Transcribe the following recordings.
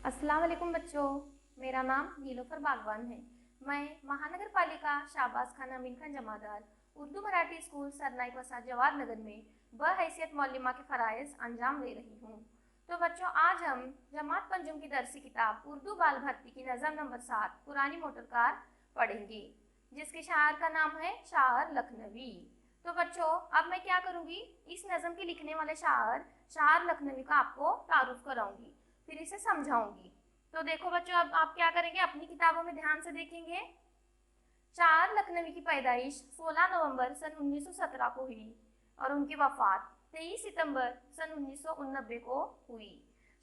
अस्सलाम वालेकुम बच्चों, मेरा नाम नीलोफर बागवान है। मैं महानगर पालिका शाहबाज खान अमीन खान जमादार उर्दू मराठी स्कूल सरनाइक वसात जवाद नगर में बहैसियत मौलिमा के फ़राइज़ अंजाम दे रही हूँ। तो बच्चों, आज हम जमात पंजुम की दरसी किताब उर्दू बाल भर्ती की नज़म नंबर 7 पुरानी मोटर कार पढ़ेंगे, जिसके शायर का नाम है शायर लखनवी। तो बच्चों, अब मैं क्या करूँगी, इस नज़म के लिखने वाले शायर लखनवी का आपको तारुफ कराऊंगी, फिर इसे समझाऊंगी। तो देखो बच्चों, अब आप क्या करेंगे, अपनी किताबों में ध्यान से देखेंगे। शायर लखनवी की पैदाइश 16 नवंबर सन 1917 को हुई और उनकी वफात 23 सितंबर सन 1989 को हुई।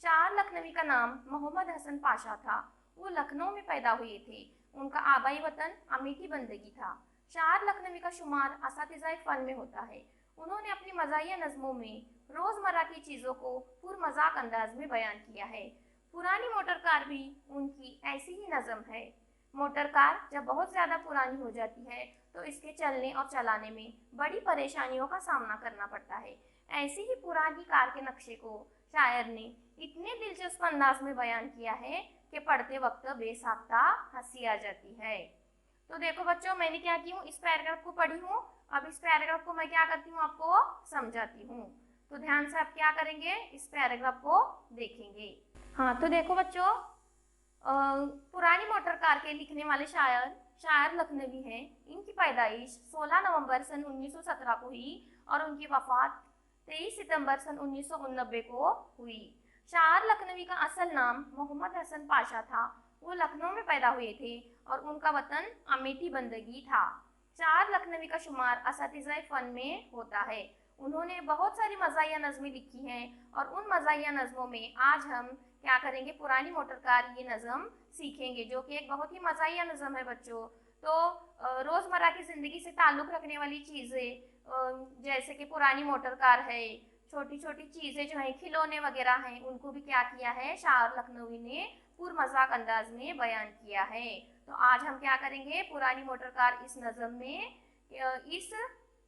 शायर लखनवी का नाम मोहम्मद हसन पाशा था। वो लखनऊ में पैदा हुए थे। उनका आबाई वतन अमेठी बंदगी था। शायर लखनवी का शुमार असातिज़ाए फ़न में होता है। उन्होंने अपनी मज़ाहिया नज़मों में रोज़मर्रा की चीज़ों को पुरमज़ाक अंदाज में बयान किया है। पुरानी मोटर कार भी उनकी ऐसी ही नज़म है। मोटर कार जब बहुत ज़्यादा पुरानी हो जाती है तो इसके चलने और चलाने में बड़ी परेशानियों का सामना करना पड़ता है। ऐसी ही पुरानी कार के नक्शे को शायर ने इतने दिलचस्प अंदाज में बयान किया है कि पढ़ते वक्त बेसाख्ता हंसी आ जाती है। तो देखो बच्चों, मैंने क्या की हूँ, इस पैराग्राफ को पढ़ी हूँ। अब इस पैराग्राफ को मैं क्या करती हूँ, आपको समझाती हूँ। तो ध्यान से आप क्या करेंगे, इस पैराग्राफ को देखेंगे। हाँ, तो देखो बच्चों, पुरानी मोटर कार के लिखने वाले शायर लखनवी हैं। इनकी पैदाइश 16 नवंबर सन 1917 को हुई और उनकी वफात 23 सितंबर सन 1989 को हुई। शायर लखनवी का असल नाम मोहम्मद हसन पाशा था। वो लखनऊ में पैदा हुए थे और उनका वतन अमेठी बंदगी था। शायर लखनवी का शुमार असातिज़ाए फ़न में होता है। उन्होंने बहुत सारी मज़ाहिया नज़में लिखी हैं और उन मज़ाहिया नज़मों में आज हम क्या करेंगे, पुरानी मोटर कार ये नज़म सीखेंगे, जो कि एक बहुत ही मज़ाहिया नज़म है बच्चों। तो रोज़मर्रा की ज़िंदगी से ताल्लुक़ रखने वाली चीज़ें, जैसे कि पुरानी मोटर कार है, छोटी छोटी चीज़ें जो हैं, खिलौने वगैरह हैं, उनको भी क्या किया है, शायर लखनवी ने पुरमज़ाक अंदाज में बयान किया है। तो आज हम क्या करेंगे, पुरानी मोटर कार इस नज़म में इस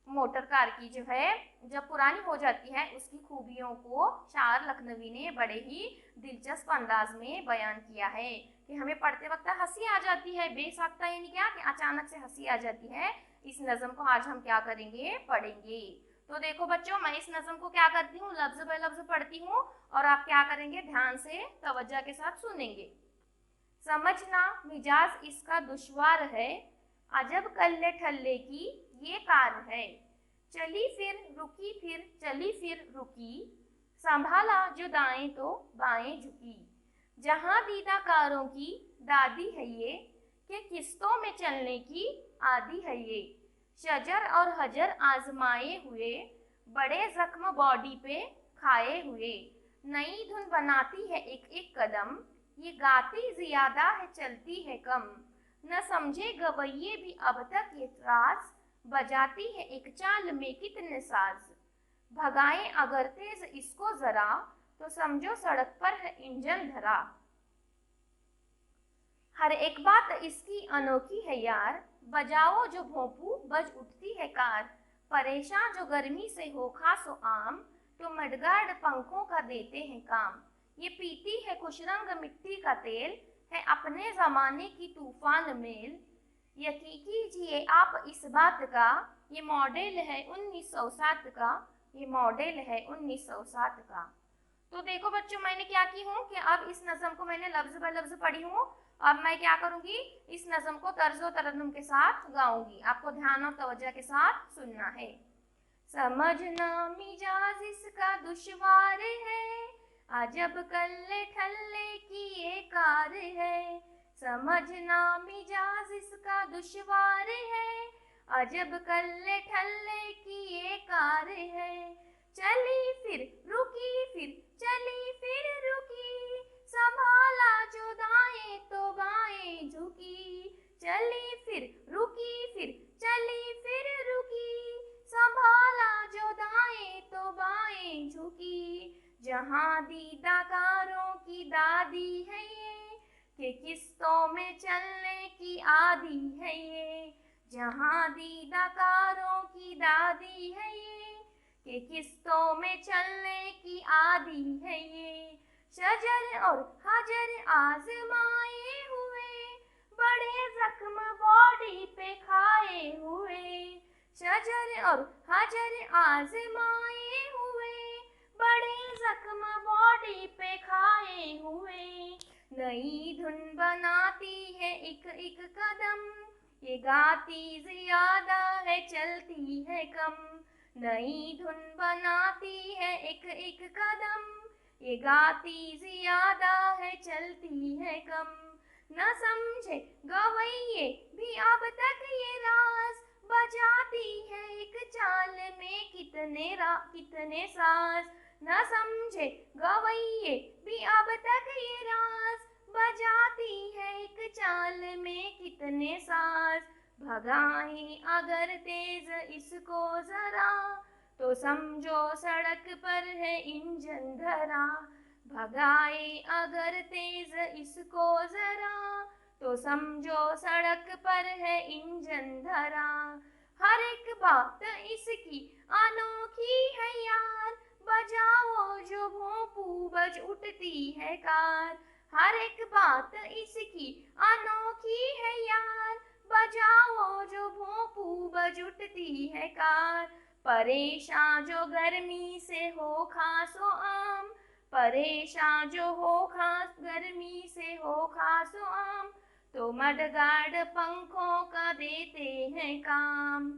मोटर कार की जो है, जब पुरानी हो जाती है, उसकी खूबियों को शायर लखनवी ने बड़े ही दिलचस्प अंदाज में बयान किया है कि हमें पढ़ते वक्त हंसी आ जाती है। बेसाख्ता यानी क्या कि अचानक से हंसी आ जाती है। इस नज़म को आज हम क्या करेंगे, पढ़ेंगे। तो देखो बच्चों, मैं इस नज़म को क्या करती हूँ, लफ्ज़ ब लफ्ज़ पढ़ती हूँ और आप क्या करेंगे, ध्यान से तवज्जो के साथ सुनेंगे। समझना मिजाज इसका दुश्वार है, अजब कल्ले ठल्ले की ये कार है। चली फिर रुकी, फिर चली फिर रुकी, संभाला जो दाएं तो बाएं झुकी। जहां दीदा कारों की दादी है ये, कि किस्तों में चलने की आदी है ये। शजर और हजर आजमाए हुए, बड़े जख्म बॉडी पे खाए हुए। नई धुन बनाती है एक एक कदम, ये गाती ज्यादा है चलती है कम। न समझे गवैये भी अब तक ये राज, बजाती है एक चाल में कितने साज। भगाएं अगर तेज इसको जरा, तो समझो सड़क पर है इंजन धरा। हर एक बात इसकी अनोखी है यार, बजाओ जो भोंपू बज उठती है कार। परेशान जो गर्मी से हो खासो आम, तो मडगार्ड पंखों का देते हैं काम। ये पीती है खुशरंग मिट्टी का तेल, है अपने जमाने की तूफान मेल। यकीन कीजिए आप इस बात का, ये मॉडल है 1907 का, ये मॉडल है 1907 का। तो देखो बच्चों, मैंने क्या की हूँ कि अब इस नज़म को मैंने लफ्ज़ ब लफ्ज़ पढ़ी हूँ। अब मैं क्या करूँगी, इस नज़म को तर्ज़ो तरन्नुम के साथ गाऊंगी। आपको ध्यान और तवज्जो के साथ सुनना है। समझना मिजाज इसका दुश्वार है, अजब कल्ले ठल्ले की ये कार है। समझना मिजाज इसका दुश्वार है, अजब कल्ले ठल्ले की ये कार है। चली फिर रुकी, फिर चली फिर रुकी, संभाला जो दाएं तो बाएं झुकी। चली फिर रुकी, फिर चली फिर रुकी, संभाला जो दाएं तो बाएं झुकी। जहां दीदा कारों की दादी है ये, कि किस्तों में चलने की आदी है ये। जहां दीदा कारों की दादी है ये, कि किस्तों में चलने की आदी है ये। शजर और हजर आजमाए हुए, बड़े जख्म बॉडी पे खाए हुए, शजर और हजर आजमाए हुए, बड़े जख्म बॉडी पे खाए हुए। नई धुन बनाती है एक एक कदम, ये गाती ज्यादा है चलती है कम। नई धुन बनाती है एक एक कदम, ये गाती ज्यादा है चलती है कम। न समझे गवैये भी अब तक ये राज, बजाती है एक चाल में कितने साज। न समझे गवैये भी अब तक ये राज, बजाती है एक चाल में कितने साज। भगाएं अगर तेज इसको जरा, तो समझो सड़क पर है इंजन धरा। भगाएं अगर तेज इसको जरा, तो समझो सड़क पर है इंजन धरा। हर एक बात इसकी अनोखी है यार, बजाओ जो भोंपू बज उठती है कार। हर एक बात इसकी अनोखी है यार, बजाओ जो भोंपू बज उठती है कार। परेशान जो गर्मी से हो खासो आम, परेशान जो हो खास गर्मी से हो खासो आम, तो मडगार्ड पंखों का देते हैं काम।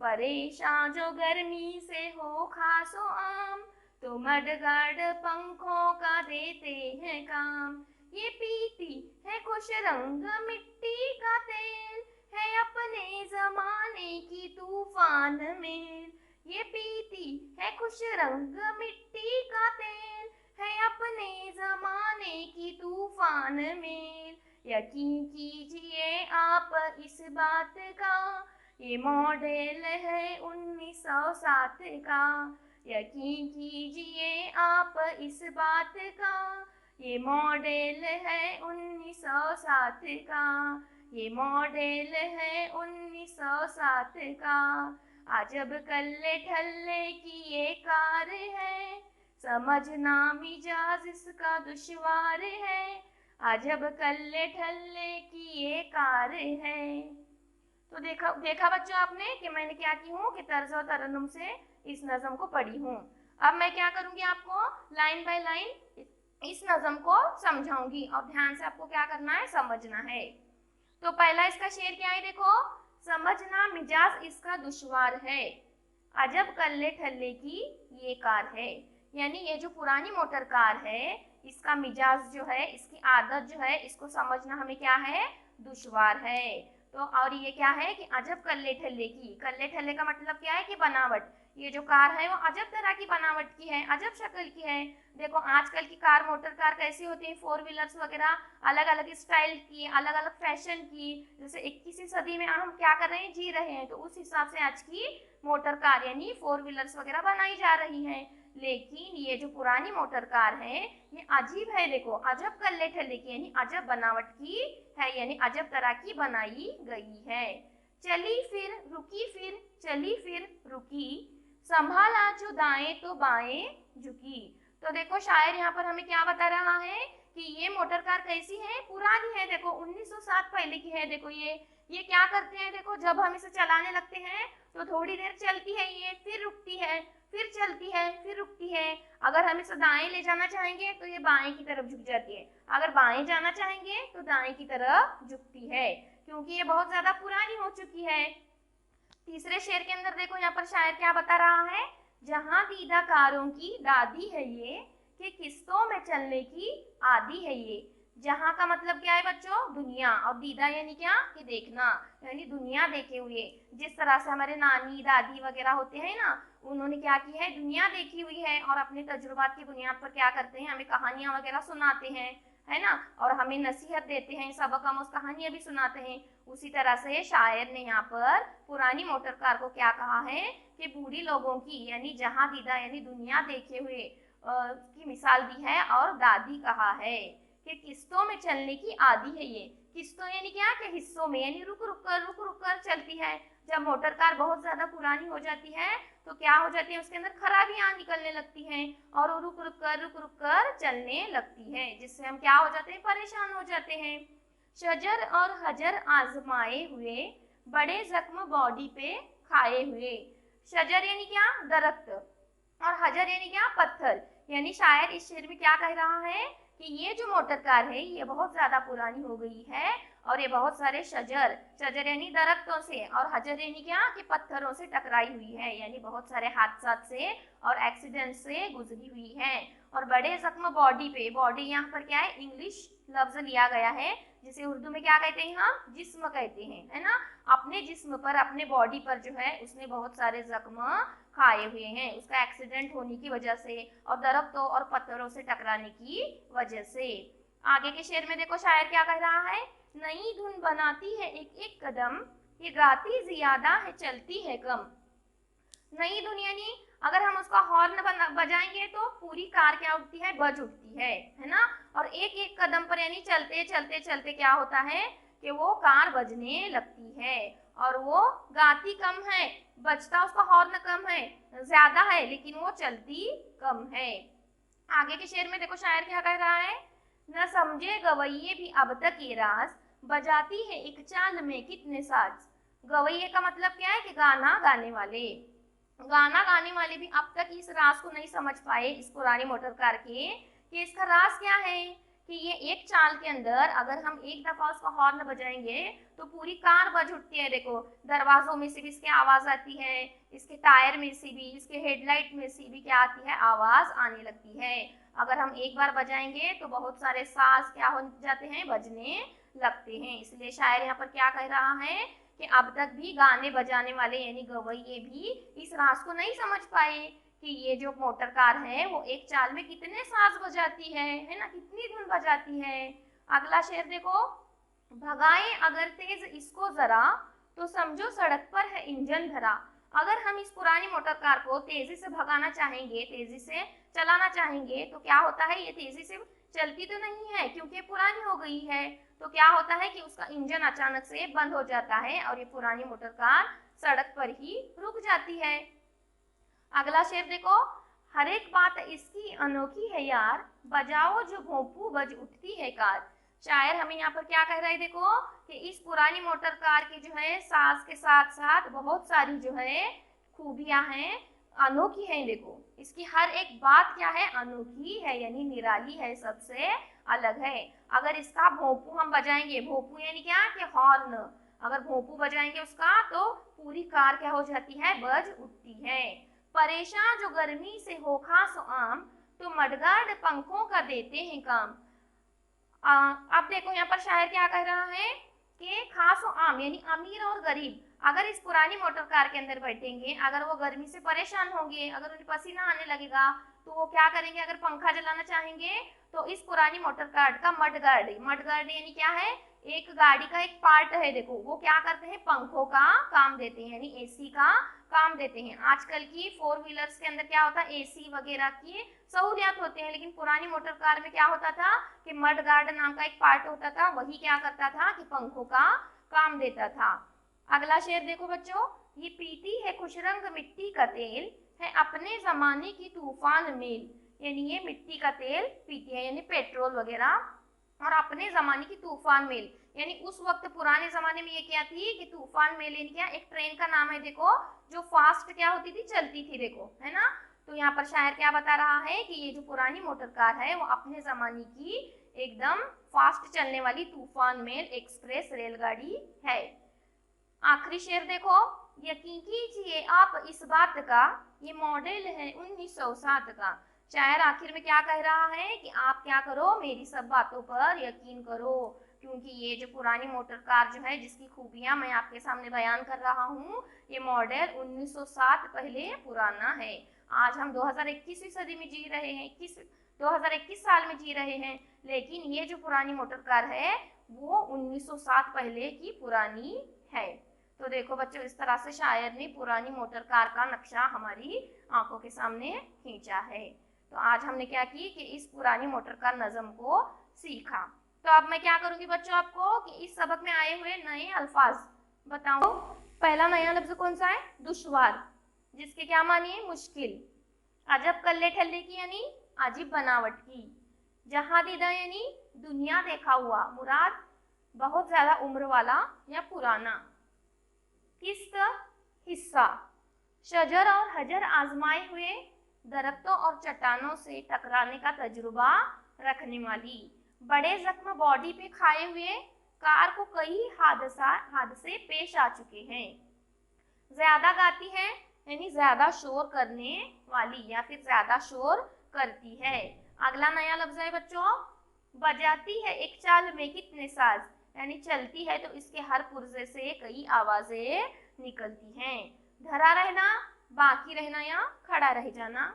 परेशान जो गर्मी से हो खासो आम, तो मडगार्ड पंखों का देते हैं काम। ये पीती है खुश रंग मिट्टी का तेल, है अपने जमाने की तूफान में। ये पीती है खुश रंग मिट्टी का तेल, है अपने जमाने की तूफान में। यकीन कीजिए आप इस बात का, ये मॉडल है 1907 का। यकीन कीजिए आप इस बात का, ये मॉडल है 1907 का। ये मॉडल है 1907 का। अजब कल्ले ठल्ले की ये कार है, समझना मिजाज इसका दुश्वार है। अजब कल्ले ठल्ले की ये कार है। तो देखा बच्चों आपने कि मैंने क्या की हूँ कि तर्ज और तरन्नुम से इस नज़म को पढ़ी हूँ। अब मैं क्या करूँगी, आपको लाइन बाय लाइन इस नज़म को समझाऊंगी और ध्यान से आपको क्या करना है, समझना है। तो पहला इसका शेर क्या है, देखो, समझना मिजाज इसका दुश्वार है, अजब कल्ले ठल्ले की ये कार है। यानी ये जो पुरानी मोटर कार है, इसका मिजाज जो है, इसकी आदत जो है, इसको समझना हमें क्या है, दुश्वार है। तो और ये क्या है कि अजब कल्ले ठल्ले की, कल्ले ठल्ले का मतलब क्या है कि बनावट। ये जो कार है वो अजब तरह की बनावट की है, अजब शक्ल की है। देखो आजकल की कार, मोटर कार कैसी होती है, 4 व्हीलर्स वगैरह अलग अलग स्टाइल की, अलग अलग फैशन की। जैसे 21वीं सदी में हम क्या कर रहे हैं, जी रहे हैं, तो उस हिसाब से आज की मोटर कार यानी 4 व्हीलर्स वगैरह बनाई जा रही हैं। लेकिन ये जो पुरानी मोटर कार है ये अजीब है, देखो अजब कल्ले ठल्ले की यानी अजब बनावट की है, यानी अजब तरह की बनाई गई है। चली फिर रुकी, फिर चली फिर रुकी, संभाला जो दाएं तो बाएं झुकी। तो देखो शायर यहाँ पर हमें क्या बता रहा है कि ये मोटर कार कैसी है, पुरानी है। देखो 1907 पहले की है। देखो ये क्या करते हैं, देखो जब हम इसे चलाने लगते हैं तो थोड़ी देर चलती है ये, फिर रुकती है, फिर चलती है, फिर रुकती है। अगर हम इसे दाएं ले जाना चाहेंगे तो ये बाएं की तरफ झुक जाती है, अगर बाएं जाना चाहेंगे तो दाएं की तरफ झुकती है, क्योंकि ये बहुत ज्यादा पुरानी हो चुकी है। तीसरे शेर के अंदर देखो यहाँ पर शायर क्या बता रहा है, जहां दीदा कारों की दादी है ये, कि किस्तों में चलने की आदी है ये। जहां का मतलब क्या है बच्चों, दुनिया, और दीदा यानी क्या कि देखना, यानी दुनिया देखे हुए। जिस तरह से हमारे नानी दादी वगैरह होते हैं ना, उन्होंने क्या की है, दुनिया देखी हुई है और अपने तजुर्बात की बुनियाद पर क्या करते हैं, हमें कहानियां वगैरह सुनाते हैं, है ना, और हमें नसीहत देते हैं, सबक आमोज कहानियां भी सुनाते हैं। उसी तरह से शायर ने यहाँ पर पुरानी मोटर कार को क्या कहा है कि बूढ़ी लोगों की यानी जहां दीदा यानी दुनिया देखे हुए की मिसाल दी है, और दादी कहा है कि किस्तों में चलने की आदी है ये। किस्तों यानी क्या कि हिस्सों में, यानी रुक रुक कर चलती है। जब मोटर कार बहुत ज्यादा पुरानी हो जाती है तो क्या हो जाती है, उसके अंदर खराबियां निकलने लगती हैं और वो रुक रुक कर चलने लगती है, जिससे हम क्या हो जाते हैं, परेशान हो जाते हैं। शजर और हजर आजमाए हुए, बड़े जख्म बॉडी पे खाए हुए। शजर यानी क्या, दरख्त, और हजर यानी क्या, पत्थर। यानी शायर इस शेर में क्या कह रहा है कि ये जो मोटर कार है ये बहुत ज्यादा पुरानी हो गई है और ये बहुत सारे शजर, शजर यानी दरख्तों से, और हजर यानी क्या, कि पत्थरों से टकराई हुई है, यानी बहुत सारे हादसा से और एक्सीडेंट से गुजरी हुई है। और बड़े जख्म बॉडी पे, बॉडी यहाँ पर क्या है, इंग्लिश लफ्ज लिया गया है, जिसे उर्दू में क्या कहते हैं, हम जिस्म कहते हैं, है ना। अपने जिस्म पर, अपने बॉडी पर जो है उसने बहुत सारे जख्म खाए हुए हैं, उसका एक्सीडेंट होने की वजह से और दरख्तों और पत्थरों से टकराने की वजह से। आगे के शेर में देखो शायर क्या कह रहा है, नई धुन बनाती है एक एक कदम, ये गाती ज्यादा है चलती है कम। नई धुन यानी अगर हम उसका हॉर्न बजाएंगे तो पूरी कार क्या उठती है, बज उठती है ना। और एक एक कदम पर यानी चलते चलते चलते क्या होता है कि वो कार बजने लगती है, और वो गाती कम है, बजता उसका हॉर्न कम है, ज्यादा है, लेकिन वो चलती कम है। आगे के शेर में देखो शायर क्या कह रहा है, न समझे गवैये भी अब तक ये राज, बजाती है एक चाल में कितने साज। गवैये का मतलब क्या है कि गाना गाने वाले, गाना गाने वाले भी अब तक इस राज को नहीं समझ पाए इस पुरानी मोटर कार के, कि इसका राज क्या है, कि ये एक चाल के अंदर अगर हम एक दफा उसका हॉर्न बजाएंगे तो पूरी कार बज उठती है। देखो दरवाजों में से भी इसकी आवाज आती है, इसके टायर में से भी, इसके हेडलाइट में से भी क्या आती है, आवाज आने लगती है। अगर हम एक बार बजाएंगे तो बहुत सारे साज क्या हो जाते हैं, बजने लगते हैं। इसलिए शायर यहाँ पर क्या कह रहा है कि अब तक भी गाने बजाने वाले यानी गवैये भी इस राज को नहीं समझ पाए कि ये जो मोटर कार है वो एक चाल में कितने साज बजाती है ना, कितनी धुन बजाती है। अगला शेर देखो, भगाए अगर तेज इसको जरा, तो समझो सड़क पर है इंजन धरा। अगर हम इस पुरानी मोटर कार को तेजी से भगाना चाहेंगे, तेजी से चलाना चाहेंगे, तो क्या होता है, ये तेजी से चलती तो नहीं है क्योंकि पुरानी हो गई है, तो क्या होता है कि उसका इंजन अचानक से बंद हो जाता है और ये पुरानी मोटर कार सड़क पर ही रुक जाती है। अगला शेर देखो, हर एक बात इसकी अनोखी है यार, बजाओ जो भोंपू बज उठती है कार। शायर हमें यहाँ पर क्या कह रहा है, देखो कि इस पुरानी मोटर कार की जो है साज के साथ साथ बहुत सारी जो है खूबियां हैं, अनोखी है। देखो इसकी हर एक बात क्या है, अनोखी है, यानी निराली है, सबसे अलग है। अगर इसका भोंपू हम बजाएंगे, भोंपू यानी क्या कि हॉर्न, अगर भोंपू बजाएंगे उसका तो पूरी कार क्या हो जाती है, बज उठती है। परेशान जो गर्मी से हो खासो आम, तो मडगार्ड पंखों का देते हैं काम। अब देखो यहाँ पर शायर क्या कह रहा है कि खासो आम यानी अमीर और गरीब अगर इस पुरानी मोटर कार के अंदर बैठेंगे, अगर वो गर्मी से परेशान होंगे, अगर उन्हें पसीना आने लगेगा तो वो क्या करेंगे, अगर पंखा जलाना चाहेंगे तो इस पुरानी मोटर कार का मडगार्ड, मडगार्ड यानी क्या है, एक गाड़ी का एक पार्ट है, देखो वो क्या करते हैं, पंखों का काम देते हैं, यानी एसी का काम देते हैं। आजकल की 4 व्हीलर्स के अंदर क्या होता है, एसी वगैरह की सहूलियत होते हैं, लेकिन पुरानी मोटर कार में क्या होता था कि मड गार्ड नाम का एक पार्ट होता था, वही क्या करता था कि पंखों का काम देता था। अगला शेर देखो बच्चों, ये पीती है खुशरंग मिट्टी का तेल, है अपने जमाने की तूफान मेल। यानी ये मिट्टी का तेल पीती है, यानी पेट्रोल वगैरह, और अपने जमाने की तूफान मेल यानी उस वक्त पुराने जमाने में ये क्या थी कि तूफान मेल यानी क्या, एक ट्रेन का नाम है, देखो जो फास्ट क्या होती थी, चलती थी, देखो है ना। तो यहाँ पर शायर क्या बता रहा है कि ये जो पुरानी मोटर कार है वो अपने जमाने की एकदम फास्ट चलने वाली तूफान मेल एक्सप्रेस रेलगाड़ी है। आखिरी शेर देखो, यकीन कीजिए आप इस बात का, ये मॉडल है 1907 का। शायर आखिर में क्या कह रहा है कि आप क्या करो, मेरी सब बातों पर यकीन करो, क्योंकि ये जो पुरानी मोटर कार जो है जिसकी खूबियां मैं आपके सामने बयान कर रहा हूँ, ये मॉडल 1907 पहले पुराना है। आज हम 2021वीं सदी में जी रहे हैं, 2021 साल में जी रहे हैं, लेकिन ये जो पुरानी मोटर कार है वो 1907 पहले की पुरानी है। तो देखो बच्चों, इस तरह से शायर ने पुरानी मोटर कार का नक्शा हमारी आंखों के सामने खींचा है। तो आज हमने क्या की कि इस पुरानी मोटर कार नज़म को सीखा। तो अब मैं क्या करूंगी बच्चों, आपको कि इस सबक में आए हुए नए अल्फाज बताऊं। पहला नया लफ्ज कौन सा है? दुश्वार, जिसके क्या मानी है? मुश्किल। अजब कल्ले ठल्ले की यानी अजीब बनावट की। जहां दीदा यानी दुनिया देखा हुआ, मुराद बहुत ज्यादा उम्र वाला या पुराना। किस्त हिस्सा, शजर और हजर आजमाए हुए, दरख्तों और चट्टानों से टकराने का तजुर्बा रखने वाली। बड़े जख्म बॉडी पे खाए हुए, कार को कई हादसे पेश आ चुके हैं। ज्यादा गाती है यानी ज्यादा शोर करने वाली या फिर ज्यादा शोर करती है। अगला नया लफ्ज है बच्चों, बजाती है एक चाल में कितने साज, यानी चलती है तो इसके हर पुर्जे से कई आवाजें निकलती हैं। धरा रहना, बाकी रहना या खड़ा रह जाना।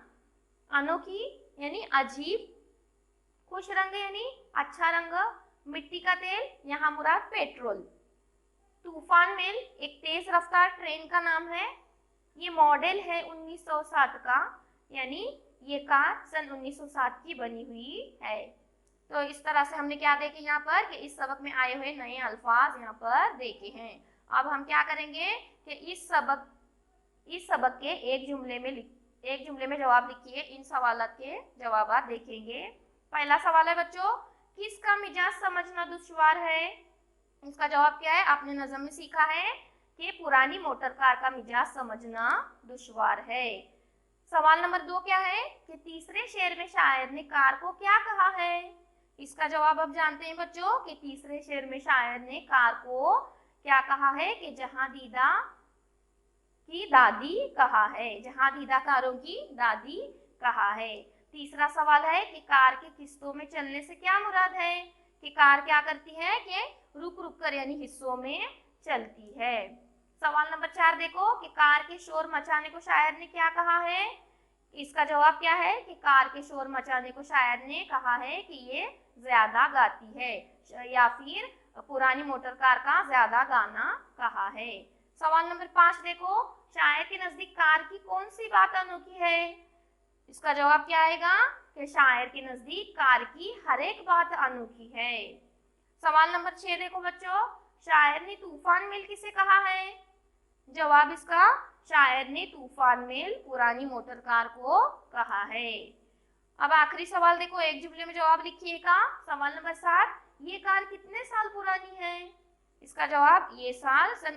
अनोखी यानी अजीब। खुश रंग यानी अच्छा रंग। मिट्टी का तेल, यहाँ मुराद पेट्रोल। तूफान मेल एक तेज रफ्तार ट्रेन का नाम है। ये मॉडल है 1907 का, यानी ये कार सन 1907 की बनी हुई है। तो इस तरह से हमने क्या देखे यहाँ पर कि इस सबक में आए हुए नए अल्फाज यहाँ पर देखे हैं। अब हम क्या करेंगे कि इस सबक के एक जुमले में जवाब लिखिए। इन सवालों के जवाब देखेंगे। पहला सवाल है बच्चों, किसका मिजाज समझना दुश्वार है? इसका जवाब क्या है? आपने नज़म में सीखा है कि पुरानी मोटर कार का मिजाज समझना दुश्वार है। सवाल नंबर 2 क्या है कि तीसरे शेर में शायर ने कार को क्या कहा है? इसका जवाब अब जानते हैं बच्चों कि तीसरे शेर में शायर ने कार को क्या कहा है कि जहां दीदा की दादी कहा है। जहां दीदा कारों की दादी कहा है। तीसरा सवाल है कि कार के किस्तों में चलने से क्या मुराद है? कि कार क्या करती है कि रुक रुक कर यानी हिस्सों में चलती है। सवाल नंबर 4 देखो कि कार के शोर मचाने को शायर ने क्या कहा है? इसका जवाब क्या है कि कार के शोर मचाने को शायर ने कहा है कि ये ज्यादा गाती है या फिर पुरानी मोटर कार का ज्यादा गाना कहा है। सवाल नंबर 5 देखो, शायर के नजदीक कार की कौन सी बात अनोखी है? इसका जवाब क्या आएगा कि शायर के नजदीक कार की हर एक बात अनोखी है। सवाल नंबर 6 देखो बच्चों, शायर ने तूफान मेल किसे कहा है? जवाब इसका, शायर ने तूफान मेल पुरानी मोटर कार को कहा है। अब आखिरी सवाल देखो, एक जुमले में जवाब लिखिएगा। सवाल नंबर 7, ये कार कितने साल पुरानी है? इसका जवाब, ये साल सन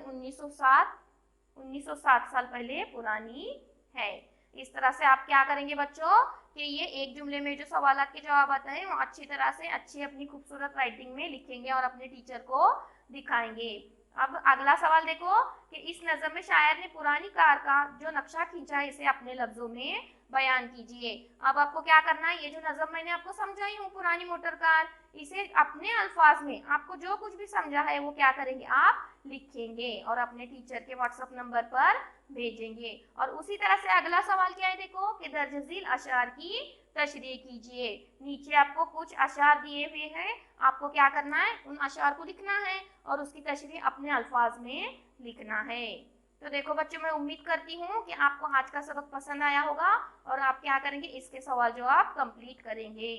1907 साल पहले पुरानी है। इस तरह से आप क्या करेंगे बच्चों कि ये एक जुमले में जो सवाल के जवाब आते हैं वो अच्छी तरह से अच्छी अपनी खूबसूरत राइटिंग में लिखेंगे और अपने टीचर को दिखाएंगे। अब अगला सवाल देखो कि इस नज़म में शायर ने पुरानी कार का जो नक्शा खींचा है इसे अपने लफ्जों में बयान कीजिए। अब आपको क्या करना है, ये जो नज़म मैंने आपको समझाई हूँ पुरानी मोटर कार, इसे अपने अल्फाज में आपको जो कुछ भी समझा है वो क्या करेंगे, आप लिखेंगे और अपने टीचर के व्हाट्सएप नंबर पर भेजेंगे। और उसी तरह से अगला सवाल क्या है देखो कि दर्ज झील अशार की तशरीह कीजिए। नीचे आपको कुछ अशार दिए हुए हैं, आपको क्या करना है, उन अशार को लिखना है और उसकी तशरीह अपने अल्फाज में लिखना है। तो देखो बच्चों, मैं उम्मीद करती हूँ कि आपको आज का सबक पसंद आया होगा और आप क्या करेंगे, इसके सवाल जवाब कंप्लीट करेंगे।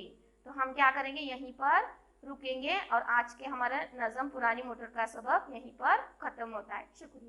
तो हम क्या करेंगे, यहीं पर रुकेंगे और आज के हमारा नज़म पुरानी मोटर का सबक यहीं पर खत्म होता है। शुक्रिया।